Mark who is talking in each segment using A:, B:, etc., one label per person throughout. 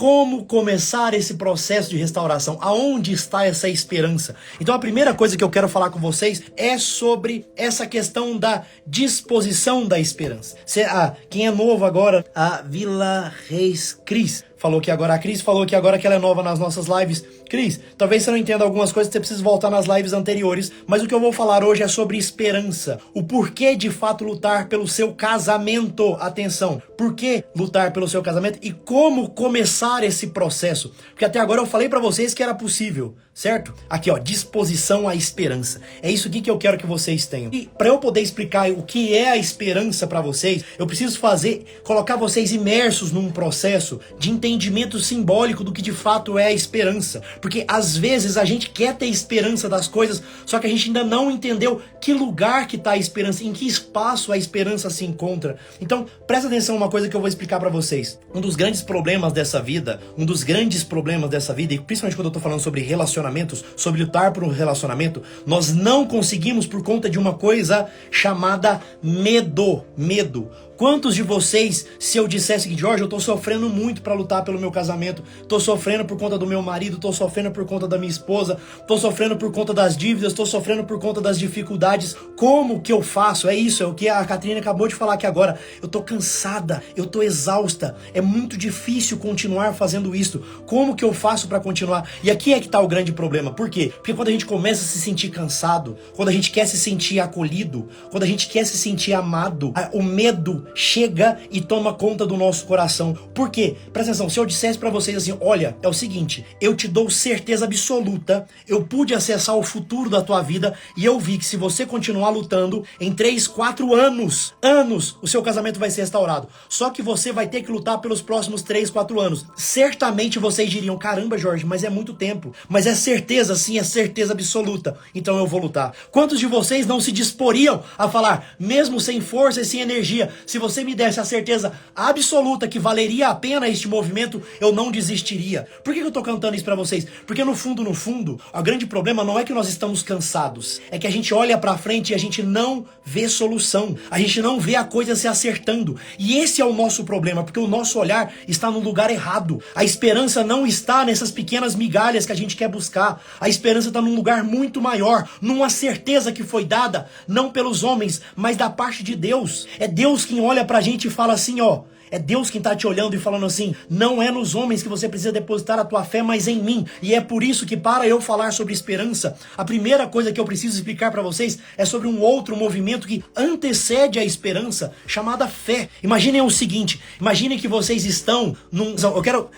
A: como começar esse processo de restauração? Aonde está essa esperança? Então a primeira coisa que eu quero falar com vocês é sobre essa questão da disposição da esperança. Quem é novo agora, a Vila Reis Cris falou que agora, a Cris falou que agora que ela é nova nas nossas lives. Cris, talvez você não entenda algumas coisas, você precisa voltar nas lives anteriores, mas o que eu vou falar hoje é sobre esperança. O porquê de fato lutar pelo seu casamento. Atenção, por que lutar pelo seu casamento e como começar esse processo? Porque até agora eu falei pra vocês que era possível, certo? Aqui ó, disposição à esperança. É isso aqui que eu quero que vocês tenham. E pra eu poder explicar o que é a esperança pra vocês, eu preciso colocar vocês imersos num processo de entendimento simbólico do que de fato é a esperança. Porque às vezes a gente quer ter esperança das coisas, só que a gente ainda não entendeu que lugar que tá a esperança, em que espaço a esperança se encontra. Então, presta atenção uma coisa que eu vou explicar pra vocês. Um dos grandes problemas dessa vida, e principalmente quando eu tô falando sobre relacionamentos, sobre lutar por um relacionamento, nós não conseguimos por conta de uma coisa chamada medo. Quantos de vocês, se eu dissesse que, Jorge, eu tô sofrendo muito pra lutar pelo meu casamento, tô sofrendo por conta do meu marido, tô sofrendo por conta da minha esposa, tô sofrendo por conta das dívidas, tô sofrendo por conta das dificuldades, como que eu faço? É isso, é o que a Catrine acabou de falar aqui agora. Eu tô cansada, eu tô exausta, é muito difícil continuar fazendo isso. Como que eu faço pra continuar? E aqui é que tá o grande problema. Por quê? Porque quando a gente começa a se sentir cansado, quando a gente quer se sentir acolhido, quando a gente quer se sentir amado, o medo chega e toma conta do nosso coração. Por quê? Presta atenção, se eu dissesse pra vocês assim, olha, é o seguinte, eu te dou certeza absoluta, eu pude acessar o futuro da tua vida e eu vi que se você continuar lutando, em 3, 4 anos, o seu casamento vai ser restaurado. Só que você vai ter que lutar pelos próximos 3, 4 anos. Certamente vocês diriam, caramba, Jorge, mas é muito tempo. Mas é certeza, sim, é certeza absoluta. Então eu vou lutar. Quantos de vocês não se disporiam a falar, mesmo sem força e sem energia, se você me desse a certeza absoluta que valeria a pena este movimento, eu não desistiria. Por que eu tô cantando isso pra vocês? Porque no fundo, o grande problema não é que nós estamos cansados, é que a gente olha pra frente e a gente não vê solução, a gente não vê a coisa se acertando, e esse é o nosso problema, porque o nosso olhar está no lugar errado. A esperança não está nessas pequenas migalhas que a gente quer buscar, a esperança está num lugar muito maior, numa certeza que foi dada, não pelos homens, mas da parte de Deus. É Deus quem olha pra gente e fala assim, ó, é Deus quem tá te olhando e falando assim, não é nos homens que você precisa depositar a tua fé, mas em mim. E é por isso que para eu falar sobre esperança, a primeira coisa que eu preciso explicar para vocês é sobre um outro movimento que antecede a esperança, chamada fé. Imaginem o seguinte, imaginem que vocês estão num...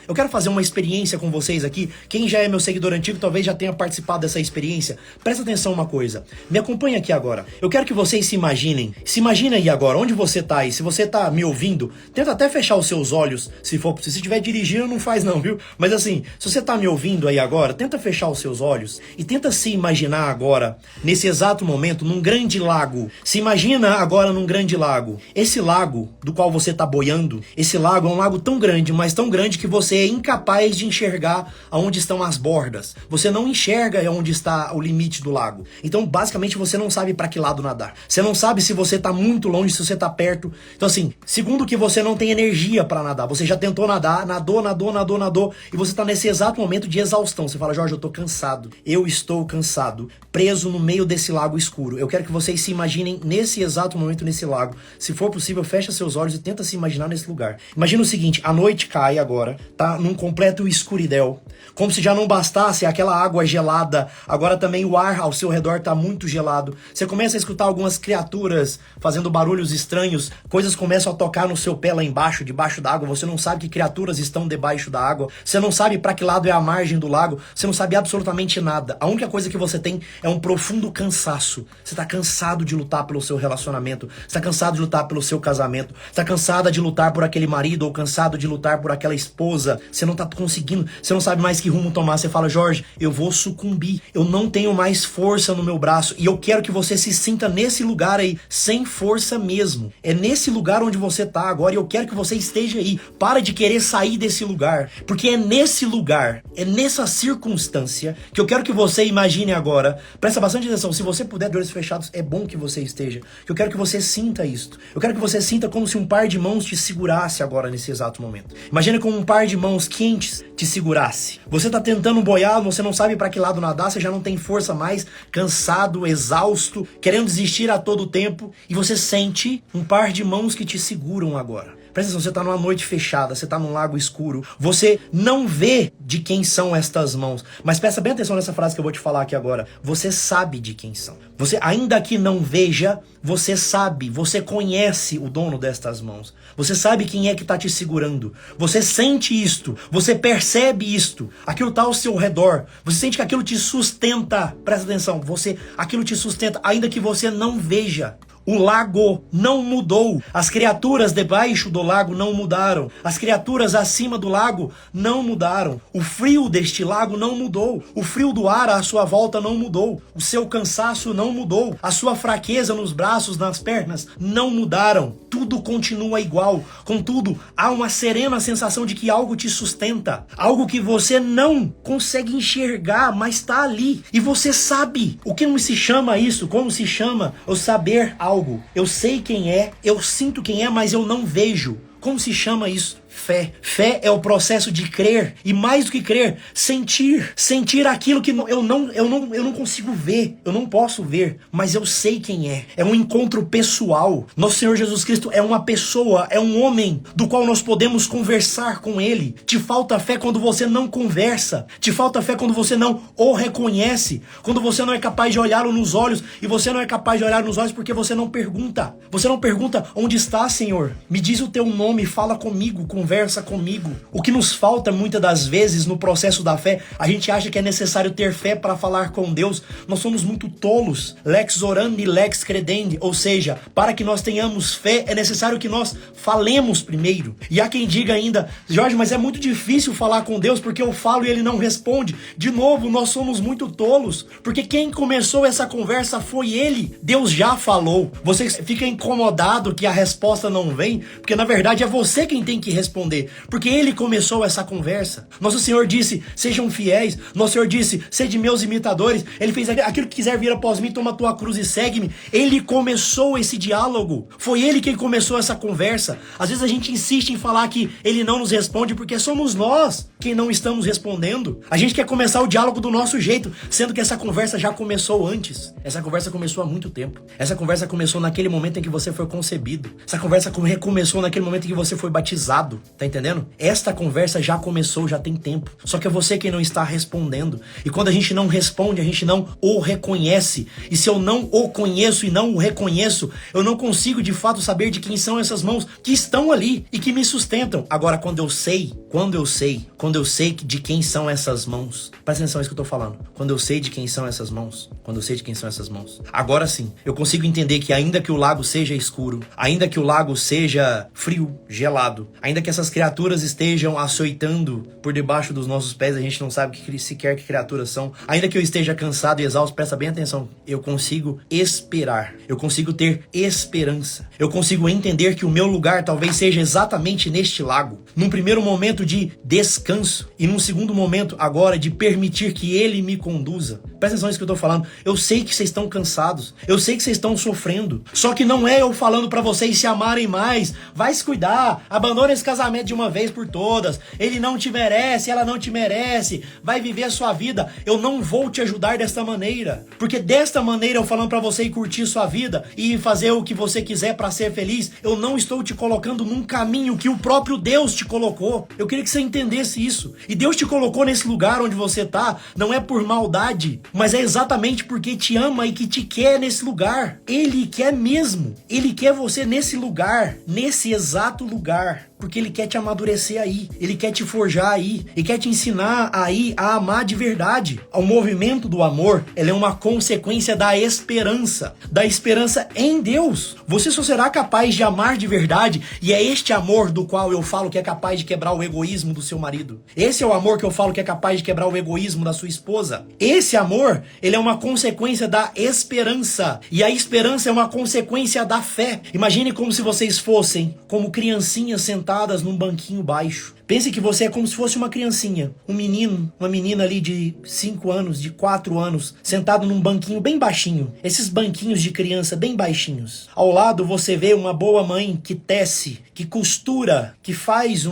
A: Eu quero fazer uma experiência com vocês aqui. Quem já é meu seguidor antigo talvez já tenha participado dessa experiência. Presta atenção uma coisa, me acompanha aqui agora. Eu quero que vocês se imaginem aí agora, onde você tá aí. Se você tá me ouvindo, tenta até fechar os seus olhos, se estiver dirigindo, não faz não, viu? Mas assim, se você tá me ouvindo aí agora, tenta fechar os seus olhos e tenta se imaginar agora, nesse exato momento, num grande lago. Se imagina agora num grande lago. Esse lago do qual você tá boiando, esse lago é um lago tão grande, mas tão grande que você é incapaz de enxergar aonde estão as bordas. Você não enxerga onde está o limite do lago. Então, basicamente, você não sabe para que lado nadar. Você não sabe se você tá muito longe, se você tá perto. Então, assim, segundo que você não tem energia para nadar. Você já tentou nadar, nadou, e você tá nesse exato momento de exaustão. Você fala, Jorge, eu tô cansado. Eu estou cansado, preso no meio desse lago escuro. Eu quero que vocês se imaginem nesse exato momento nesse lago. Se for possível, fecha seus olhos e tenta se imaginar nesse lugar. Imagina o seguinte, a noite cai agora, tá num completo escuridão. Como se já não bastasse aquela água gelada, agora também o ar ao seu redor tá muito gelado. Você começa a escutar algumas criaturas fazendo barulhos estranhos, coisas começam a tocar no seu pé lá embaixo, debaixo da água, você não sabe que criaturas estão debaixo da água, você não sabe para que lado é a margem do lago, você não sabe absolutamente nada. A única coisa que você tem é um profundo cansaço. Você tá cansado de lutar pelo seu relacionamento, você tá cansado de lutar pelo seu casamento, você tá cansada de lutar por aquele marido ou cansado de lutar por aquela esposa, você não tá conseguindo, você não sabe mais que rumo tomar, você fala, Jorge, eu vou sucumbir, eu não tenho mais força no meu braço, e eu quero que você se sinta nesse lugar aí, sem força mesmo. É nesse lugar onde você tá agora, e eu quero quero que você esteja aí. Para de querer sair desse lugar, porque é nesse lugar, é nessa circunstância que eu quero que você imagine agora. Presta bastante atenção, se você puder de olhos fechados, é bom que você esteja. Eu quero que você sinta isto. Eu quero que você sinta como se um par de mãos te segurasse agora nesse exato momento. Imagina como um par de mãos quentes te segurasse. Você tá tentando boiar, você não sabe para que lado nadar, você já não tem força mais, cansado, exausto, querendo desistir a todo tempo, e você sente um par de mãos que te seguram agora. Presta atenção, você está numa noite fechada, você está num lago escuro, você não vê de quem são estas mãos, mas presta bem atenção nessa frase que eu vou te falar aqui agora. Você sabe de quem são. Você, ainda que não veja, você sabe, você conhece o dono destas mãos. Você sabe quem é que está te segurando. Você sente isto, você percebe isto. Aquilo está ao seu redor. Você sente que aquilo te sustenta. Presta atenção, aquilo te sustenta, ainda que você não veja. O lago não mudou. As criaturas debaixo do lago não mudaram. As criaturas acima do lago não mudaram. O frio deste lago não mudou. O frio do ar à sua volta não mudou. O seu cansaço não mudou. A sua fraqueza nos braços, nas pernas não mudaram. Tudo continua igual. Contudo, há uma serena sensação de que algo te sustenta. Algo que você não consegue enxergar, mas está ali. E você sabe. O que se chama isso? Como se chama o saber algo? Eu sei quem é, eu sinto quem é, mas eu não vejo. Como se chama isso? Fé. Fé é o processo de crer, e mais do que crer, sentir. Sentir aquilo que eu não consigo ver, eu não posso ver, mas eu sei quem é. É um encontro pessoal. Nosso Senhor Jesus Cristo é uma pessoa, é um homem do qual nós podemos conversar com ele. Te falta fé quando você não conversa. Te falta fé quando você não o reconhece. Quando você não é capaz de olhá-lo nos olhos, e você não é capaz de olhar nos olhos porque você não pergunta. Você não pergunta, onde está, Senhor? Me diz o teu nome, fala comigo, conversa comigo. O que nos falta muitas das vezes no processo da fé, a gente acha que é necessário ter fé para falar com Deus. Nós somos muito tolos. Lex orandi, lex credendi. Ou seja, para que nós tenhamos fé, é necessário que nós falemos primeiro. E há quem diga ainda, Jorge, mas é muito difícil falar com Deus porque eu falo e ele não responde. De novo, nós somos muito tolos, porque quem começou essa conversa foi ele. Deus já falou. Você fica incomodado que a resposta não vem, porque na verdade é você quem tem que responder, porque ele começou essa conversa. Nosso Senhor disse, sejam fiéis. Nosso Senhor disse, sede meus imitadores. Ele fez aquilo que quiser vir após mim, toma a tua cruz e segue-me. Ele começou esse diálogo. Foi ele quem começou essa conversa. Às vezes a gente insiste em falar que ele não nos responde porque somos nós quem não estamos respondendo. A gente quer começar o diálogo do nosso jeito, sendo que essa conversa já começou antes. Essa conversa começou há muito tempo. Essa conversa começou naquele momento em que você foi concebido. Essa conversa recomeçou naquele momento em que você foi batizado. Tá entendendo? Esta conversa já começou, já tem tempo. Só que é você quem não está respondendo. E quando a gente não responde, a gente não o reconhece. E se eu não o conheço e não o reconheço, eu não consigo de fato saber de quem são essas mãos que estão ali e que me sustentam. Agora, quando eu sei de quem são essas mãos, presta atenção nisso que eu tô falando. Quando eu sei de quem são essas mãos, agora sim, eu consigo entender que ainda que o lago seja escuro, ainda que o lago seja frio, gelado, ainda que essas criaturas estejam açoitando por debaixo dos nossos pés, a gente não sabe sequer que criaturas são, ainda que eu esteja cansado e exausto, presta bem atenção, eu consigo esperar, eu consigo ter esperança, eu consigo entender que o meu lugar talvez seja exatamente neste lago, num primeiro momento de descanso e num segundo momento agora de permitir que ele me conduza. Presta atenção nisso que eu tô falando. Eu sei que vocês estão cansados, eu sei que vocês estão sofrendo, só que não é eu falando pra vocês se amarem mais, vai se cuidar, abandone esse casamento de uma vez por todas, ele não te merece, ela não te merece, vai viver a sua vida. Eu não vou te ajudar desta maneira, porque desta maneira eu falando pra você ir curtir sua vida e fazer o que você quiser pra ser feliz, eu não estou te colocando num caminho que o próprio Deus te colocou. Eu queria que você entendesse isso. E Deus te colocou nesse lugar onde você tá, não é por maldade, mas é exatamente porque te ama e que te quer nesse lugar. Ele quer mesmo. Ele quer você nesse lugar, nesse exato lugar. Porque ele quer te amadurecer aí, ele quer te forjar aí, e quer te ensinar aí a amar de verdade. O movimento do amor, ele é uma consequência da esperança em Deus. Você só será capaz de amar de verdade, e é este amor do qual eu falo que é capaz de quebrar o egoísmo do seu marido. Esse é o amor que eu falo que é capaz de quebrar o egoísmo da sua esposa. Esse amor, ele é uma consequência da esperança, e a esperança é uma consequência da fé. Imagine como se vocês fossem como criancinhas sentadas num banquinho baixo. Pense que você é como se fosse uma criancinha, um menino, uma menina ali de 5 anos, de 4 anos, sentado num banquinho bem baixinho. Esses banquinhos de criança bem baixinhos. Ao lado você vê uma boa mãe que tece, que costura, que faz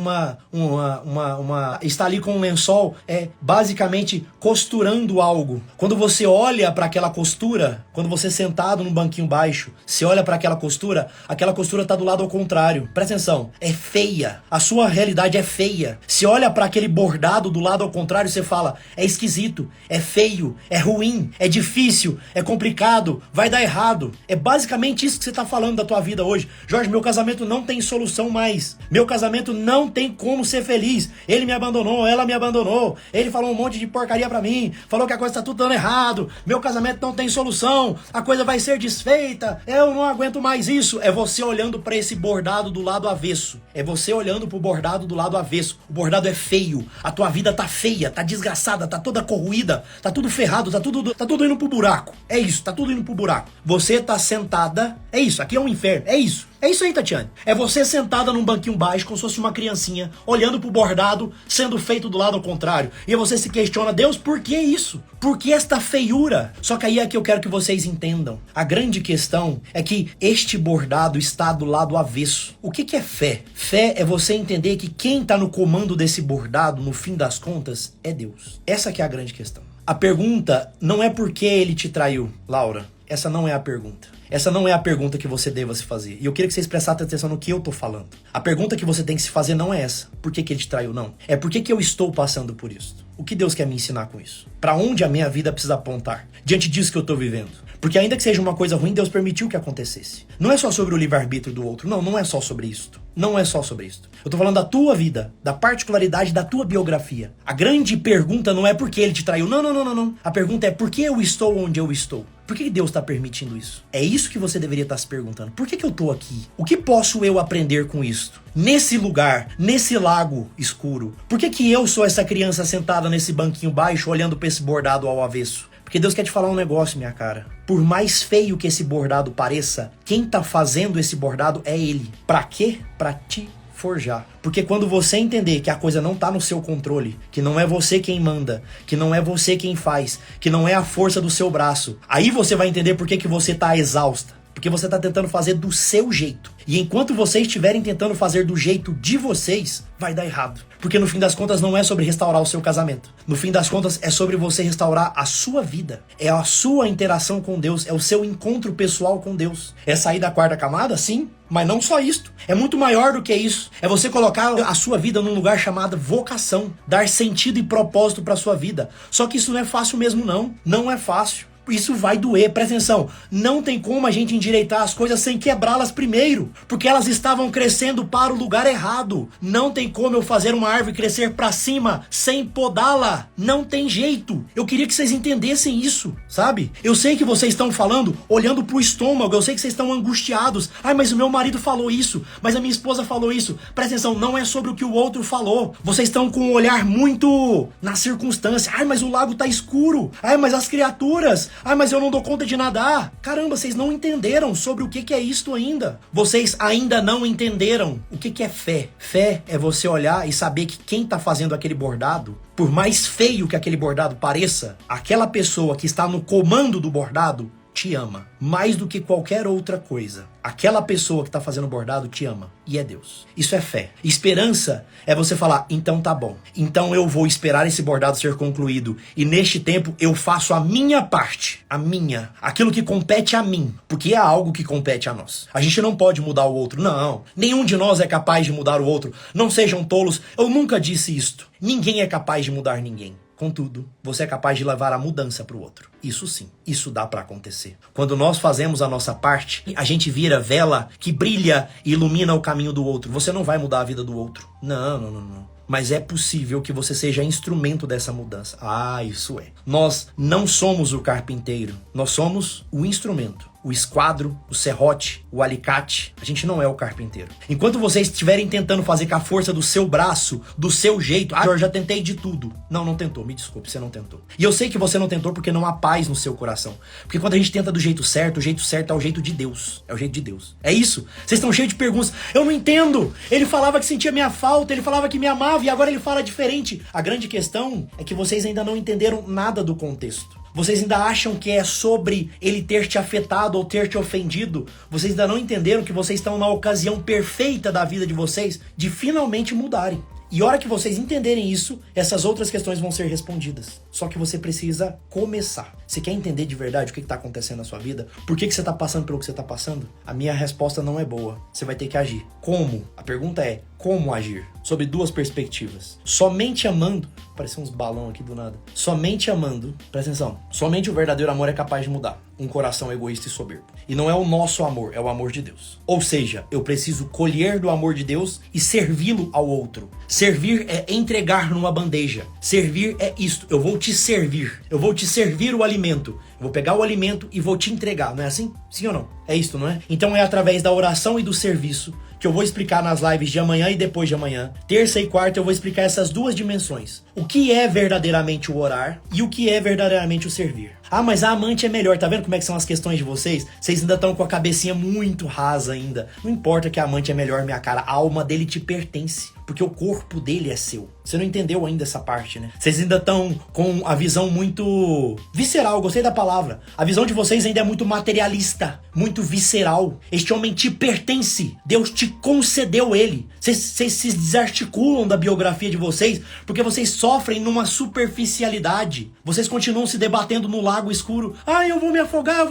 A: está ali com um lençol, basicamente costurando algo. Quando você olha para aquela costura, quando você é sentado num banquinho baixo, você olha para aquela costura tá do lado ao contrário. Presta atenção, é feia. A sua realidade é feia. Se olha para aquele bordado do lado ao contrário, você fala, é esquisito, é feio, é ruim, é difícil, é complicado, vai dar errado. É basicamente isso que você tá falando da tua vida hoje. Jorge, meu casamento não tem solução mais. Meu casamento não tem como ser feliz. Ele me abandonou, ela me abandonou. Ele falou um monte de porcaria pra mim, falou que a coisa tá tudo dando errado. Meu casamento não tem solução, a coisa vai ser desfeita. Eu não aguento mais isso. É você olhando pra esse bordado do lado avesso. É você olhando pro bordado do lado avesso. O bordado é feio, a tua vida tá feia, tá desgraçada, tá toda corroída, tá tudo ferrado, tá tudo indo pro buraco. É isso, tá tudo indo pro buraco. Você tá sentada, é isso, aqui é um inferno, é isso. É isso aí, Tatiane. É você sentada num banquinho baixo, como se fosse uma criancinha, olhando pro bordado, sendo feito do lado ao contrário. E você se questiona, Deus, por que isso? Por que esta feiura? Só que aí é que eu quero que vocês entendam. A grande questão é que este bordado está do lado avesso. O que é fé? Fé é você entender que quem tá no comando desse bordado, no fim das contas, é Deus. Essa que é a grande questão. A pergunta não é por que ele te traiu, Laura. Essa não é a pergunta. Essa não é a pergunta que você deva se fazer. E eu queria que vocês prestassem atenção no que eu tô falando. A pergunta que você tem que se fazer não é essa. Por que ele te traiu? Não. É por que eu estou passando por isso? O que Deus quer me ensinar com isso? Para onde a minha vida precisa apontar? Diante disso que eu tô vivendo. Porque ainda que seja uma coisa ruim, Deus permitiu que acontecesse. Não é só sobre o livre-arbítrio do outro. Não, não é só sobre isso. Não é só sobre isso. Eu tô falando da tua vida, da particularidade da tua biografia. A grande pergunta não é por que ele te traiu. Não. A pergunta é por que eu estou onde eu estou? Por que Deus está permitindo isso? É isso que você deveria estar se perguntando. Por que eu tô aqui? O que posso eu aprender com isso? Nesse lugar, nesse lago escuro. Por que eu sou essa criança sentada nesse banquinho baixo, olhando para esse bordado ao avesso? Porque Deus quer te falar um negócio, minha cara. Por mais feio que esse bordado pareça, quem tá fazendo esse bordado é Ele. Pra quê? Pra te forjar. Porque quando você entender que a coisa não tá no seu controle, que não é você quem manda, que não é você quem faz, que não é a força do seu braço, aí você vai entender por que você tá exausta. Porque você tá tentando fazer do seu jeito. E enquanto vocês estiverem tentando fazer do jeito de vocês, vai dar errado. Porque no fim das contas não é sobre restaurar o seu casamento. No fim das contas é sobre você restaurar a sua vida. É a sua interação com Deus, é o seu encontro pessoal com Deus. É sair da quarta camada? Sim. Mas não só isto. É muito maior do que isso. É você colocar a sua vida num lugar chamado vocação. Dar sentido e propósito para sua vida. Só que isso não é fácil mesmo não. Não é fácil. Isso vai doer, presta atenção. Não tem como a gente endireitar as coisas sem quebrá-las primeiro, porque elas estavam crescendo para o lugar errado. Não tem como eu fazer uma árvore crescer para cima sem podá-la. Não tem jeito. Eu queria que vocês entendessem isso, sabe? Eu sei que vocês estão falando, olhando pro estômago, eu sei que vocês estão angustiados. Ai, mas o meu marido falou isso, mas a minha esposa falou isso. Presta atenção, não é sobre o que o outro falou. Vocês estão com um olhar muito na circunstância. Ai, mas o lago tá escuro. Ai, mas as criaturas. Ah, mas eu não dou conta de nadar. Caramba, vocês não entenderam sobre o que é isto ainda. Vocês ainda não entenderam o que é fé. Fé é você olhar e saber que quem tá fazendo aquele bordado, por mais feio que aquele bordado pareça, aquela pessoa que está no comando do bordado te ama. Mais do que qualquer outra coisa. Aquela pessoa que está fazendo bordado te ama. E é Deus. Isso é fé. Esperança é você falar, então tá bom. Então eu vou esperar esse bordado ser concluído. E neste tempo eu faço a minha parte. A minha. Aquilo que compete a mim. Porque é algo que compete a nós. A gente não pode mudar o outro. Não. Nenhum de nós é capaz de mudar o outro. Não sejam tolos. Eu nunca disse isto. Ninguém é capaz de mudar ninguém. Contudo, você é capaz de levar a mudança para o outro. Isso sim, isso dá para acontecer. Quando nós fazemos a nossa parte, a gente vira vela que brilha e ilumina o caminho do outro. Você não vai mudar a vida do outro. Não. Mas é possível que você seja instrumento dessa mudança. Ah, isso é. Nós não somos o carpinteiro, nós somos o instrumento. O esquadro, o serrote, o alicate. A gente não é o carpinteiro. Enquanto vocês estiverem tentando fazer com a força do seu braço, do seu jeito... Ah, eu já tentei de tudo. Não tentou. Me desculpe, você não tentou. E eu sei que você não tentou porque não há paz no seu coração. Porque quando a gente tenta do jeito certo, o jeito certo é o jeito de Deus. É o jeito de Deus. É isso. Vocês estão cheios de perguntas. Eu não entendo. Ele falava que sentia minha falta, ele falava que me amava e agora ele fala diferente. A grande questão é que vocês ainda não entenderam nada do contexto. Vocês ainda acham que é sobre ele ter te afetado ou ter te ofendido. Vocês ainda não entenderam que vocês estão na ocasião perfeita da vida de vocês de finalmente mudarem. E a hora que vocês entenderem isso, essas outras questões vão ser respondidas. Só que você precisa começar. Você quer entender de verdade o que está acontecendo na sua vida? Por que você está passando pelo que você está passando? A minha resposta não é boa. Você vai ter que agir. Como? A pergunta é, como agir? Sob duas perspectivas. Somente amando... Pareceu uns balão aqui do nada. Somente amando... Presta atenção. Somente o verdadeiro amor é capaz de mudar um coração egoísta e soberbo. E não é o nosso amor, é o amor de Deus. Ou seja, eu preciso colher do amor de Deus e servi-lo ao outro. Servir é entregar numa bandeja. Servir é isto. Eu vou te servir. Eu vou te servir o alimento. Eu vou pegar o alimento e vou te entregar. Não é assim? Sim ou não? É isto, não é? Então é através da oração e do serviço que eu vou explicar nas lives de amanhã e depois de amanhã. Terça e quarta eu vou explicar essas duas dimensões. O que é verdadeiramente o orar e o que é verdadeiramente o servir. Ah, mas a amante é melhor. Tá vendo como é que são as questões de vocês? Vocês ainda estão com a cabecinha muito rasa ainda. Não importa que a amante é melhor, minha cara. A alma dele te pertence. Porque o corpo dele é seu. Você não entendeu ainda essa parte, né? Vocês ainda estão com a visão muito visceral, gostei da palavra. A visão de vocês ainda é muito materialista, muito visceral. Este homem te pertence. Deus te concedeu ele. Vocês se desarticulam da biografia de vocês porque vocês sofrem numa superficialidade. Vocês continuam se debatendo no lago escuro. Ah, eu vou me afogar.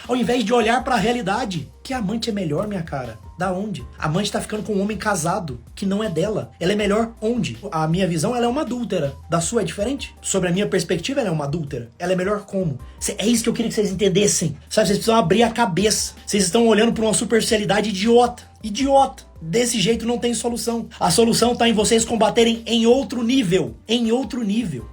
A: Ao invés de olhar para a realidade. Que a amante é melhor, minha cara. Da onde? A amante tá ficando com um homem casado, que não é dela. Ela é melhor onde? A minha visão, ela é uma adúltera. Da sua é diferente? Sobre a minha perspectiva, ela é uma adúltera. Ela é melhor como? É isso que eu queria que vocês entendessem. Sabe, vocês precisam abrir a cabeça. Vocês estão olhando por uma superficialidade idiota. Idiota. Desse jeito não tem solução. A solução tá em vocês combaterem em outro nível. Em outro nível.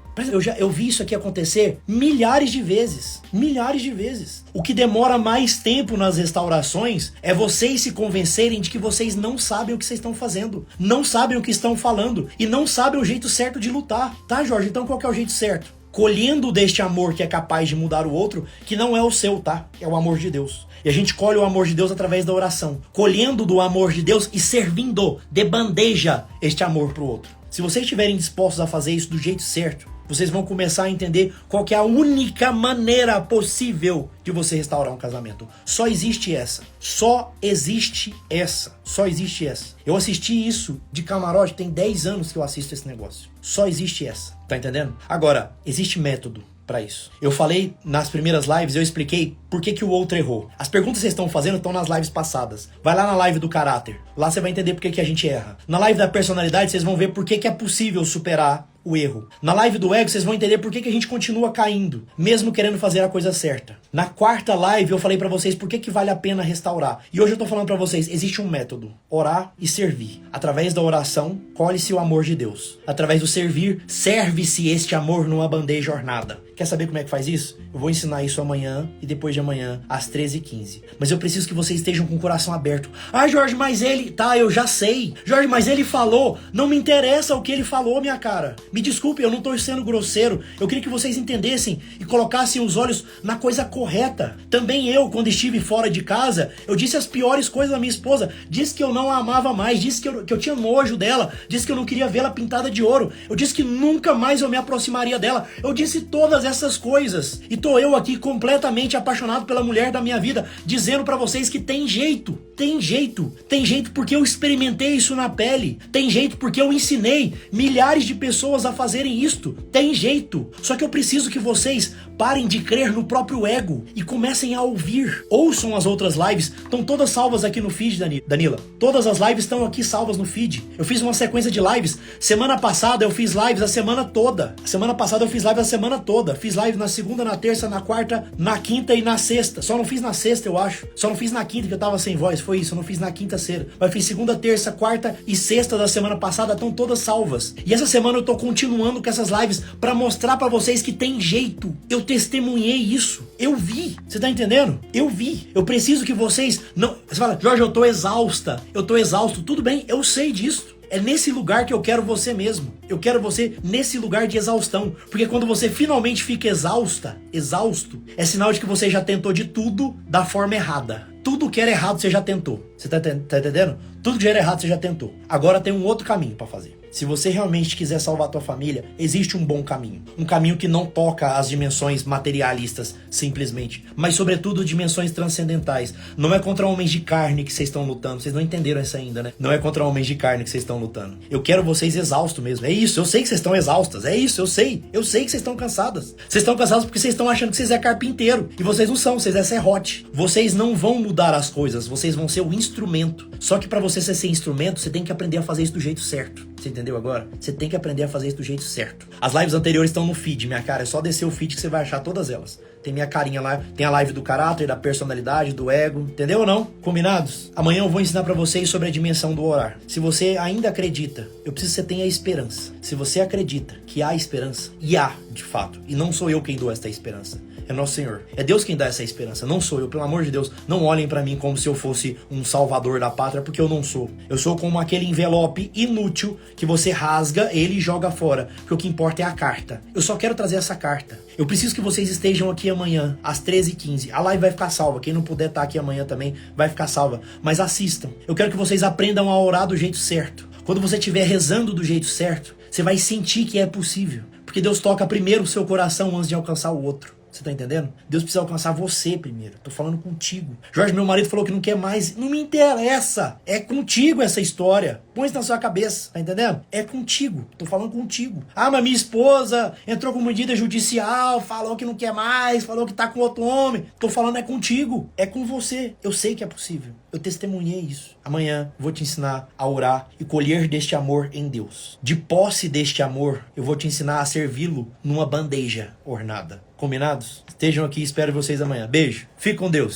A: Eu vi isso aqui acontecer milhares de vezes. Milhares de vezes. O que demora mais tempo nas restaurações é vocês se convencerem de que vocês não sabem o que vocês estão fazendo. Não sabem o que estão falando. E não sabem o jeito certo de lutar. Tá, Jorge? Então qual que é o jeito certo? Colhendo deste amor que é capaz de mudar o outro, que não é o seu, tá? É o amor de Deus. E a gente colhe o amor de Deus através da oração. Colhendo do amor de Deus e servindo de bandeja este amor pro outro. Se vocês estiverem dispostos a fazer isso do jeito certo, vocês vão começar a entender qual que é a única maneira possível de você restaurar um casamento. Só existe essa. Só existe essa. Só existe essa. Eu assisti isso de camarote, tem 10 anos que eu assisto esse negócio. Só existe essa. Tá entendendo? Agora, existe método pra isso. Eu falei nas primeiras lives, eu expliquei por que o outro errou. As perguntas que vocês estão fazendo estão nas lives passadas. Vai lá na live do caráter. Lá você vai entender por que a gente erra. Na live da personalidade, vocês vão ver por que é possível superar o erro. Na live do ego, vocês vão entender por que a gente continua caindo, mesmo querendo fazer a coisa certa. Na quarta live, eu falei pra vocês por que vale a pena restaurar. E hoje eu tô falando pra vocês, existe um método. Orar e servir. Através da oração, colhe-se o amor de Deus. Através do servir, serve-se este amor numa bandeja ornada. Quer saber como é que faz isso? Eu vou ensinar isso amanhã e depois de amanhã, às 13h15. Mas eu preciso que vocês estejam com o coração aberto. Ah, Jorge, mas ele... Tá, eu já sei. Jorge, mas ele falou. Não me interessa o que ele falou, minha cara. Me desculpe, eu não tô sendo grosseiro. Eu queria que vocês entendessem e colocassem os olhos na coisa correta. Também eu, quando estive fora de casa, eu disse as piores coisas da minha esposa. Disse que eu não a amava mais. Disse que eu tinha nojo dela. Disse que eu não queria vê-la pintada de ouro. Eu disse que nunca mais eu me aproximaria dela. Eu disse todas fazer essas coisas. E tô eu aqui completamente apaixonado pela mulher da minha vida, dizendo pra vocês que tem jeito. Tem jeito. Tem jeito porque eu experimentei isso na pele. Tem jeito porque eu ensinei milhares de pessoas a fazerem isto. Tem jeito. Só que eu preciso que vocês parem de crer no próprio ego e comecem a ouvir. Ouçam as outras lives. Estão todas salvas aqui no feed, Danila. Todas as lives estão aqui salvas no feed. Eu fiz uma sequência de lives. Semana passada eu fiz lives a semana toda. Semana passada eu fiz live a semana toda. Fiz live na segunda, na terça, na quarta, na quinta e na sexta. Só não fiz na sexta, eu acho. Só não fiz na quinta, que eu tava sem voz. Foi isso, eu não fiz na quinta-feira. Mas fiz segunda, terça, quarta e sexta da semana passada. Estão todas salvas. E essa semana eu tô continuando com essas lives pra mostrar pra vocês que tem jeito. Eu testemunhei isso. Eu vi. Você tá entendendo? Eu vi. Eu preciso que vocês não... Você fala, Jorge, eu tô exausta. Eu tô exausto. Tudo bem, eu sei disso. É nesse lugar que eu quero você mesmo. Eu quero você nesse lugar de exaustão. Porque quando você finalmente fica exausto, é sinal de que você já tentou de tudo da forma errada. Tudo que era errado você já tentou. Você tá entendendo? Tudo que era errado você já tentou. Agora tem um outro caminho pra fazer. Se você realmente quiser salvar a tua família, existe um bom caminho. Um caminho que não toca as dimensões materialistas, simplesmente. Mas, sobretudo, dimensões transcendentais. Não é contra homens de carne que vocês estão lutando. Vocês não entenderam isso ainda, né? Não é contra homens de carne que vocês estão lutando. Eu quero vocês exaustos mesmo. É isso, eu sei que vocês estão exaustas. É isso, eu sei. Eu sei que vocês estão cansadas. Vocês estão cansados porque vocês estão achando que vocês é carpinteiro. E vocês não são, vocês é serrote. Vocês não vão mudar as coisas, vocês vão ser o instrumento. Só que pra você ser instrumento, você tem que aprender a fazer isso do jeito certo. Você entendeu agora? Você tem que aprender a fazer isso do jeito certo. As lives anteriores estão no feed, minha cara. É só descer o feed que você vai achar todas elas. Tem minha carinha lá. Tem a live do caráter, da personalidade, do ego. Entendeu ou não? Combinados? Amanhã eu vou ensinar pra vocês sobre a dimensão do orar. Se você ainda acredita, eu preciso que você tenha esperança. Se você acredita que há esperança, e há, de fato. E não sou eu quem dou esta esperança. É nosso Senhor. É Deus quem dá essa esperança. Não sou eu. Pelo amor de Deus, não olhem pra mim como se eu fosse um salvador da pátria, porque eu não sou. Eu sou como aquele envelope inútil que você rasga ele e joga fora. Porque o que importa é a carta. Eu só quero trazer essa carta. Eu preciso que vocês estejam aqui amanhã, às 13h15. A live vai ficar salva. Quem não puder estar aqui amanhã também vai ficar salva. Mas assistam. Eu quero que vocês aprendam a orar do jeito certo. Quando você estiver rezando do jeito certo, você vai sentir que é possível. Porque Deus toca primeiro o seu coração antes de alcançar o outro. Você tá entendendo? Deus precisa alcançar você primeiro. Tô falando contigo. Jorge, meu marido falou que não quer mais. Não me interessa. É contigo essa história. Põe isso na sua cabeça. Tá entendendo? É contigo. Tô falando contigo. Ah, mas minha esposa entrou com medida judicial, falou que não quer mais, falou que tá com outro homem. Tô falando é contigo. É com você. Eu sei que é possível. Eu testemunhei isso. Amanhã vou te ensinar a orar e colher deste amor em Deus. De posse deste amor, eu vou te ensinar a servi-lo numa bandeja ornada. Combinados? Estejam aqui, espero vocês amanhã. Beijo. Fique com Deus.